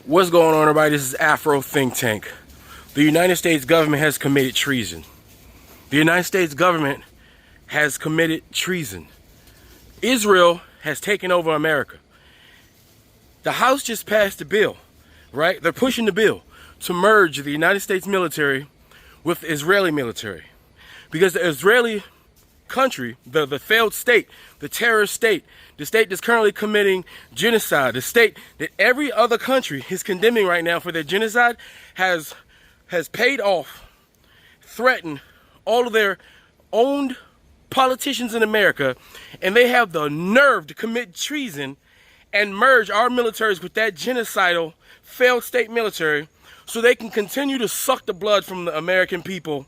What's going on, everybody? This is Afro Think Tank. The United States government has committed treason. The United States government has committed treason. Israel has taken over America. The House just passed a bill, right? They're pushing the bill to merge the United States military with the Israeli military. Because the Israeli country, the failed state, the terrorist state, the state that's currently committing genocide, the state that every other country is condemning right now for their genocide, has paid off, threatened all of their owned politicians in America, and they have the nerve to commit treason and merge our militaries with that genocidal failed state military so they can continue to suck the blood from the American people,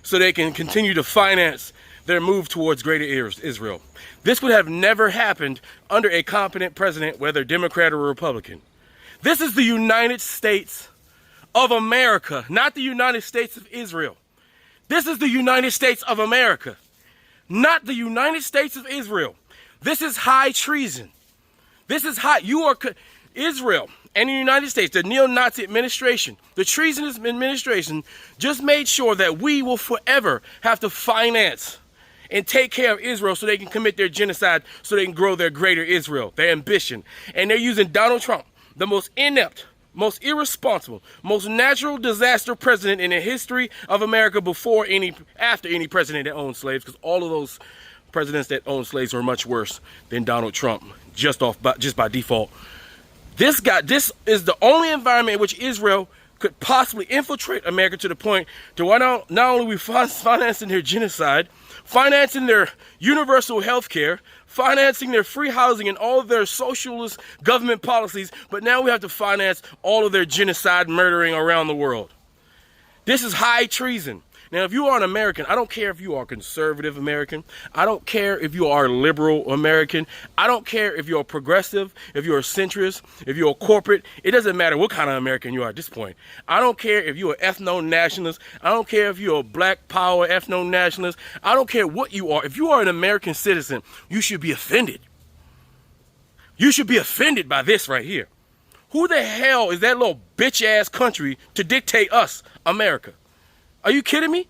so they can continue to finance their move towards greater Israel. This would have never happened under a competent president, whether Democrat or Republican. This is the United States of America, not the United States of Israel. This is the United States of America, not the United States of Israel. This is high treason. This is high. Israel and the United States, the neo-Nazi administration, the treasonous administration, just made sure that we will forever have to finance and take care of Israel so they can commit their genocide, so they can grow their greater Israel, their ambition. And they're using Donald Trump, the most inept, most irresponsible, most natural disaster president in the history of America after any president that owned slaves, because all of those presidents that owned slaves were much worse than Donald Trump, just by default. This is the only environment in which Israel could possibly infiltrate America to the point to why not only we financing their genocide, financing their universal health care, financing their free housing and all of their socialist government policies, but now we have to finance all of their genocide murdering around the world. This is high treason. Now, if you are an American, I don't care if you are a conservative American. I don't care if you are a liberal American. I don't care if you're a progressive, if you're a centrist, if you're a corporate. It doesn't matter what kind of American you are at this point. I don't care if you're an ethno-nationalist. I don't care if you're a black power ethno-nationalist. I don't care what you are. If you are an American citizen, you should be offended. You should be offended by this right here. Who the hell is that little bitch-ass country to dictate us, America? Are you kidding me?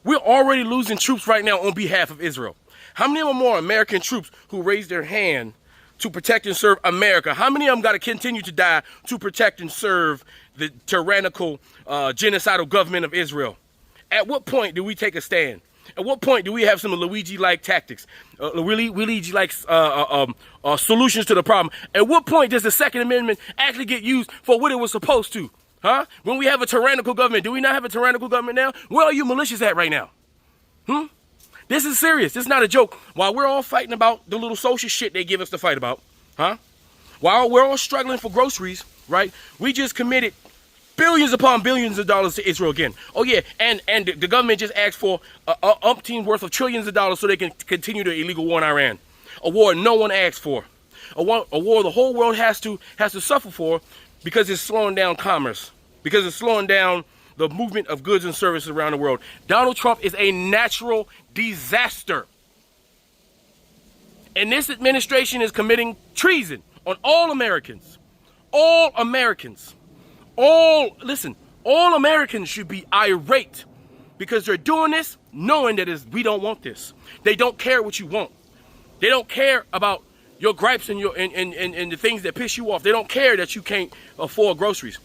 We're already losing troops right now on behalf of Israel. How many more American troops who raised their hand to protect and serve America? How many of them got to continue to die to protect and serve the tyrannical, genocidal government of Israel? At what point do we take a stand? At what point do we have some Luigi-like tactics, Luigi-like solutions to the problem? At what point does the Second Amendment actually get used for what it was supposed to? Huh? When we have a tyrannical government, do we not have a tyrannical government now? Where are you militias at right now? This is serious. This is not a joke. While we're all fighting about the little social shit they give us to fight about, while we're all struggling for groceries, right? We just committed billions upon billions of dollars to Israel again. Oh yeah, and the government just asked for umpteen worth of trillions of dollars so they can continue the illegal war in Iran. A war no one asked for. A war the whole world has to suffer for because it's slowing down commerce. Because it's slowing down the movement of goods and services around the world. Donald Trump is a natural disaster. And this administration is committing treason on all Americans. All Americans. All Americans should be irate because they're doing this knowing that we don't want this. They don't care what you want. They don't care about your gripes and the things that piss you off. They don't care that you can't afford groceries.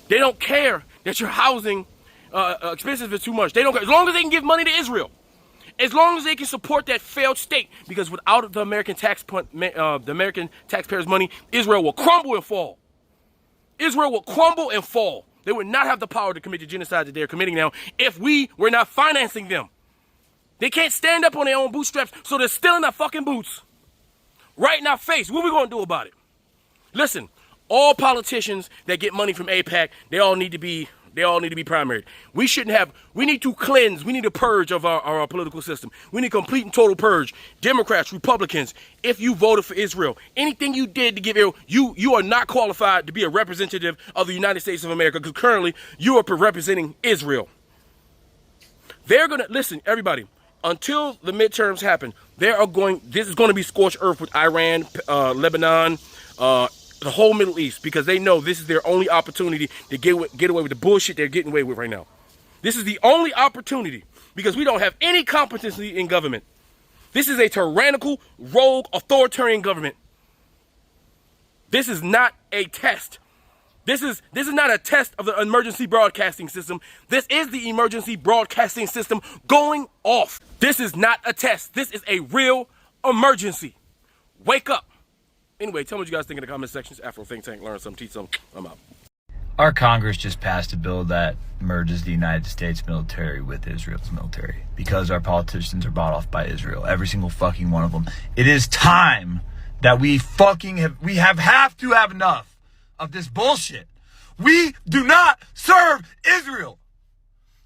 They don't care that your housing expenses are too much. They don't care. As long as they can give money to Israel. As long as they can support that failed state. Because without the American taxpayers' money, Israel will crumble and fall. Israel will crumble and fall. They would not have the power to commit the genocide that they're committing now if we were not financing them. They can't stand up on their own bootstraps, so they're still in our fucking boots. Right in our face. What are we going to do about it? Listen. All politicians that get money from AIPAC, they all need to be primaried. We need to cleanse, we need to purge of our political system. We need complete and total purge. Democrats, Republicans, if you voted for Israel, anything you did to give Israel, you are not qualified to be a representative of the United States of America because currently you are representing Israel. They're going to, listen, everybody, until the midterms happen, this is going to be scorched earth with Iran, Lebanon, the whole Middle East, because they know this is their only opportunity to get away with the bullshit they're getting away with right now. This is the only opportunity, because we don't have any competency in government. This is a tyrannical, rogue, authoritarian government. This is not a test. This is not a test of the emergency broadcasting system. This is the emergency broadcasting system going off. This is not a test. This is a real emergency. Wake up. Anyway, tell me what you guys think in the comment sections. Afro Think Tank, learn something, teach something. I'm out. Our Congress just passed a bill that merges the United States military with Israel's military because our politicians are bought off by Israel. Every single fucking one of them. It is time that we have to have enough of this bullshit. We do not serve Israel.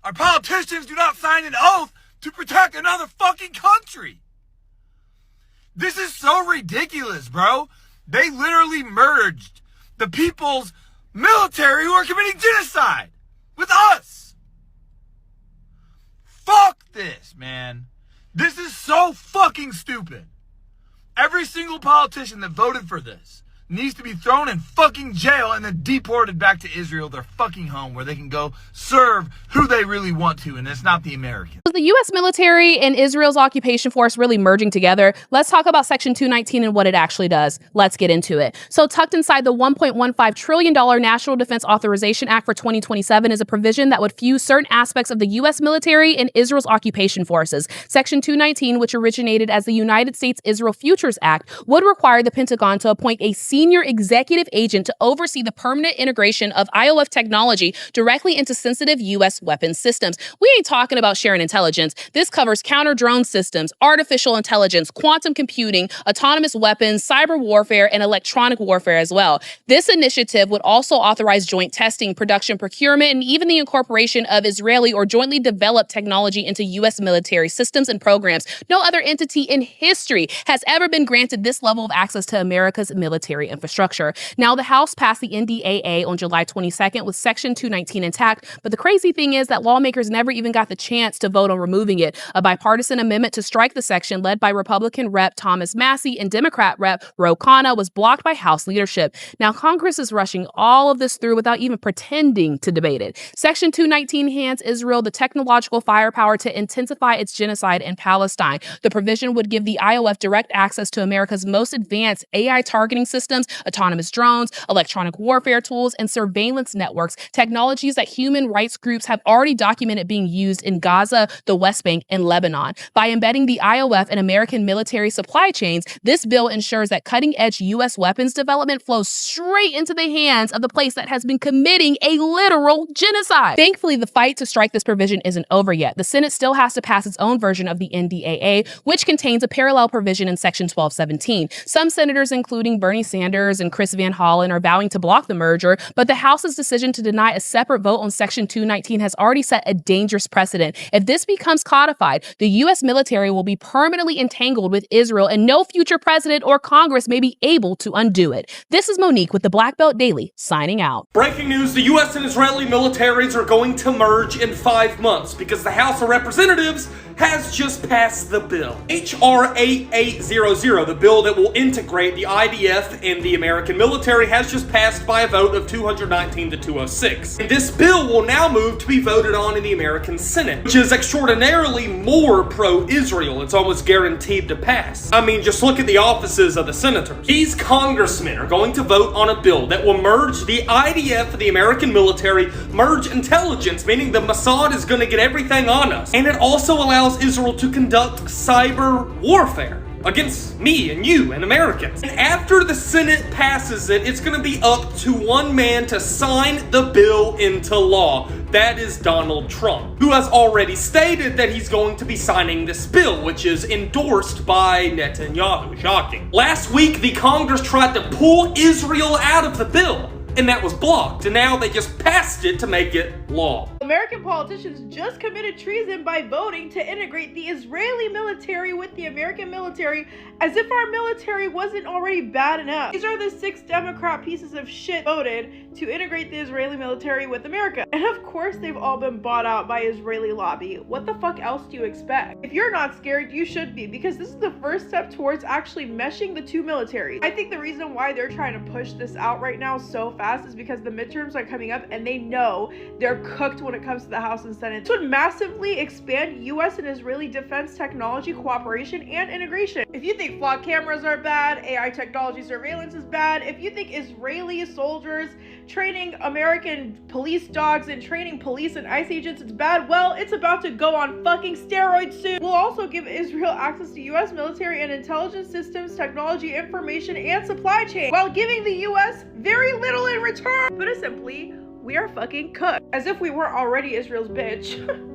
Our politicians do not sign an oath to protect another fucking country. This is so ridiculous, bro. They literally merged the people's military who are committing genocide with us. Fuck this, man. This is so fucking stupid. Every single politician that voted for this needs to be thrown in fucking jail and then deported back to Israel, their fucking home, where they can go serve who they really want to, and it's not the Americans. The U.S. military and Israel's occupation force really merging together. Let's talk about Section 219 and what it actually does. Let's get into it. So tucked inside the $1.15 trillion National Defense Authorization Act for 2027 is a provision that would fuse certain aspects of the U.S. military and Israel's occupation forces. Section 219, which originated as the United States Israel Futures Act, would require the Pentagon to appoint a senior executive agent to oversee the permanent integration of IOF technology directly into sensitive U.S. weapons systems. We ain't talking about sharing intelligence. This covers counter-drone systems, artificial intelligence, quantum computing, autonomous weapons, cyber warfare, and electronic warfare as well. This initiative would also authorize joint testing, production, procurement, and even the incorporation of Israeli or jointly developed technology into U.S. military systems and programs. No other entity in history has ever been granted this level of access to America's military infrastructure. Now, the House passed the NDAA on July 22nd with Section 219 intact, but the crazy thing is that lawmakers never even got the chance to vote on removing it. A bipartisan amendment to strike the section led by Republican Rep. Thomas Massie and Democrat Rep. Ro Khanna was blocked by House leadership. Now, Congress is rushing all of this through without even pretending to debate it. Section 219 hands Israel the technological firepower to intensify its genocide in Palestine. The provision would give the IOF direct access to America's most advanced AI targeting systems, autonomous drones, electronic warfare tools, and surveillance networks, technologies that human rights groups have already documented being used in Gaza, the West Bank, and Lebanon. By embedding the IOF in American military supply chains, this bill ensures that cutting-edge U.S. weapons development flows straight into the hands of the place that has been committing a literal genocide. Thankfully, the fight to strike this provision isn't over yet. The Senate still has to pass its own version of the NDAA, which contains a parallel provision in Section 1217. Some senators, including Bernie Sanders and Chris Van Hollen, are vowing to block the merger, but the House's decision to deny a separate vote on Section 219 has already set a dangerous precedent. If this becomes codified, the U.S. military will be permanently entangled with Israel, and no future president or Congress may be able to undo it. This is Monique with the Black Belt Daily, signing out. Breaking news, the U.S. and Israeli militaries are going to merge in 5 months because the House of Representatives has just passed the bill. H.R. 8800, the bill that will integrate the IDF and the American military, has just passed by a vote of 219 to 206. And this bill will now move to be voted on in the American Senate, which is extraordinarily more pro-Israel. It's almost guaranteed to pass. I mean, just look at the offices of the senators. These congressmen are going to vote on a bill that will merge the IDF, the American military, merge intelligence, meaning the Mossad is going to get everything on us. And it also allows Israel to conduct cyber warfare against me and you and Americans. And after the Senate passes it, it's going to be up to one man to sign the bill into law. That is Donald Trump, who has already stated that he's going to be signing this bill, which is endorsed by Netanyahu. Shocking. Last week, the Congress tried to pull Israel out of the bill, and that was blocked, and now they just passed it to make it law. American politicians just committed treason by voting to integrate the Israeli military with the American military, as if our military wasn't already bad enough. These are the 6 Democrat pieces of shit voted to integrate the Israeli military with America. And of course, they've all been bought out by Israeli lobby. What the fuck else do you expect? If you're not scared, you should be, because this is the first step towards actually meshing the two militaries. I think the reason why they're trying to push this out right now so fast is because the midterms are coming up and they know they're cooked when it comes to the House and Senate. This would massively expand US and Israeli defense technology cooperation and integration. If you think flock cameras are bad, AI technology surveillance is bad, if you think Israeli soldiers training American police dogs and training police and ICE agents it's bad, well, it's about to go on fucking steroids soon. We'll also give Israel access to US military and intelligence systems, technology, information, and supply chain, while giving the US very little in return. Put it simply, we are fucking cooked. As if we weren't already Israel's bitch.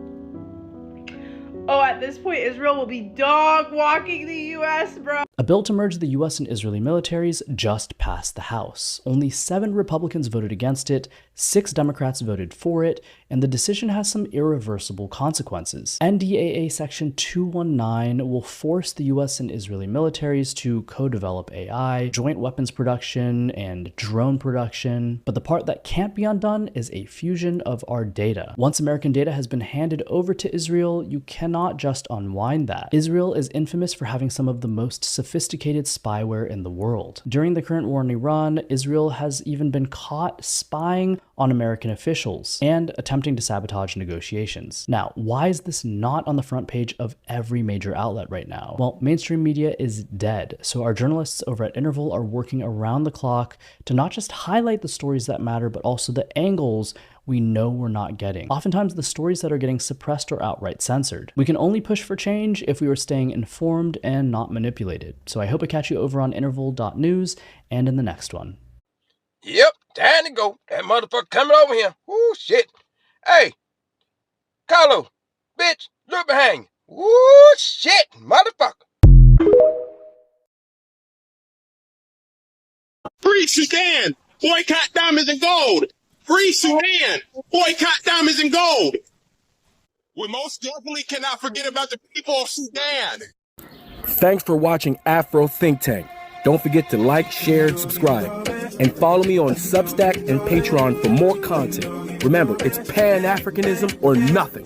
Oh, at this point, Israel will be dog walking the US, bro. A bill to merge the US and Israeli militaries just passed the House. Only 7 Republicans voted against it, 6 Democrats voted for it, and the decision has some irreversible consequences. NDAA Section 219 will force the US and Israeli militaries to co-develop AI, joint weapons production, and drone production. But the part that can't be undone is a fusion of our data. Once American data has been handed over to Israel, you cannot just unwind that. Israel is infamous for having some of the most sophisticated spyware in the world. During the current war in Iran, Israel has even been caught spying on American officials and attempting to sabotage negotiations. Now, why is this not on the front page of every major outlet right now? Well, mainstream media is dead, so our journalists over at Interval are working around the clock to not just highlight the stories that matter, but also the angles we know we're not getting. Oftentimes, the stories that are getting suppressed or outright censored. We can only push for change if we are staying informed and not manipulated. So I hope I catch you over on interval.news and in the next one. Yep, time to go. That motherfucker coming over here. Woo, shit. Hey, Carlo, bitch, look behind you. Woo, shit, motherfucker. Free Sudan! Boycott diamonds and gold! Free Sudan! Boycott diamonds and gold! We most definitely cannot forget about the people of Sudan! Thanks for watching Afro Think Tank. Don't forget to like, share, and subscribe. And follow me on Substack and Patreon for more content. Remember, it's Pan-Africanism or nothing.